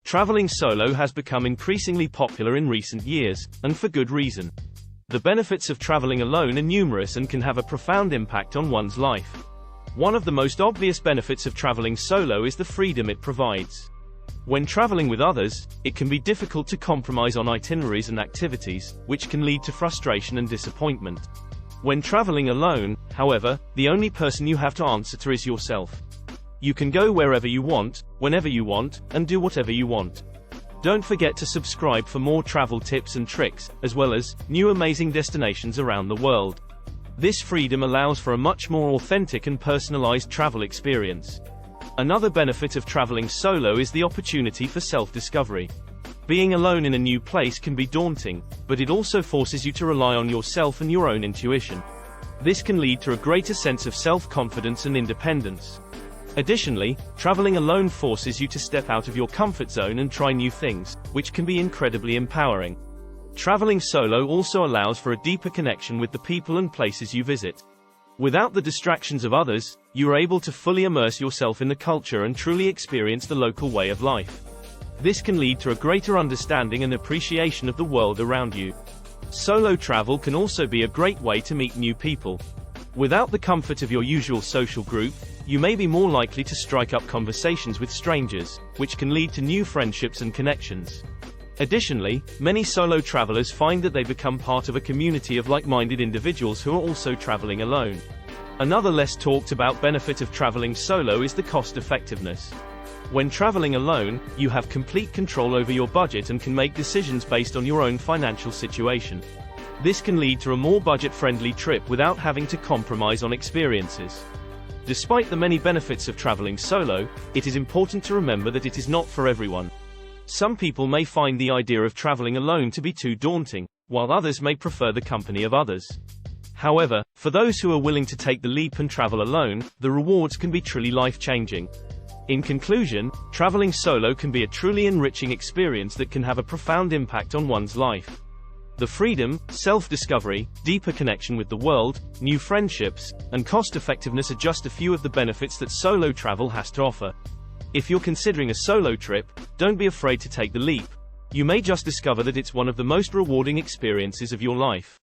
Traveling solo has become increasingly popular in recent years, and for good reason. The benefits of traveling alone are numerous and can have a profound impact on one's life. One of the most obvious benefits of traveling solo is the freedom it provides. When traveling with others, it can be difficult to compromise on itineraries and activities, which can lead to frustration and disappointment. When traveling alone, however, the only person you have to answer to is yourself. You can go wherever you want, whenever you want, and do whatever you want. Don't forget to subscribe for more travel tips and tricks, as well as new amazing destinations around the world. This freedom allows for a much more authentic and personalized travel experience. Another benefit of traveling solo is the opportunity for self-discovery. Being alone in a new place can be daunting, but it also forces you to rely on yourself and your own intuition. This can lead to a greater sense of self-confidence and independence. Additionally, traveling alone forces you to step out of your comfort zone and try new things, which can be incredibly empowering. Traveling solo also allows for a deeper connection with the people and places you visit. Without the distractions of others, you are able to fully immerse yourself in the culture and truly experience the local way of life. This can lead to a greater understanding and appreciation of the world around you. Solo travel can also be a great way to meet new people. Without the comfort of your usual social group, you may be more likely to strike up conversations with strangers, which can lead to new friendships and connections. Additionally, many solo travelers find that they become part of a community of like-minded individuals who are also traveling alone. Another less talked about benefit of traveling solo is the cost effectiveness. When traveling alone, you have complete control over your budget and can make decisions based on your own financial situation. This can lead to a more budget-friendly trip without having to compromise on experiences. Despite the many benefits of traveling solo, it is important to remember that it is not for everyone. Some people may find the idea of traveling alone to be too daunting, while others may prefer the company of others. However, for those who are willing to take the leap and travel alone, the rewards can be truly life-changing. In conclusion, traveling solo can be a truly enriching experience that can have a profound impact on one's life. The freedom, self-discovery, deeper connection with the world, new friendships, and cost-effectiveness are just a few of the benefits that solo travel has to offer. If you're considering a solo trip, don't be afraid to take the leap. You may just discover that it's one of the most rewarding experiences of your life.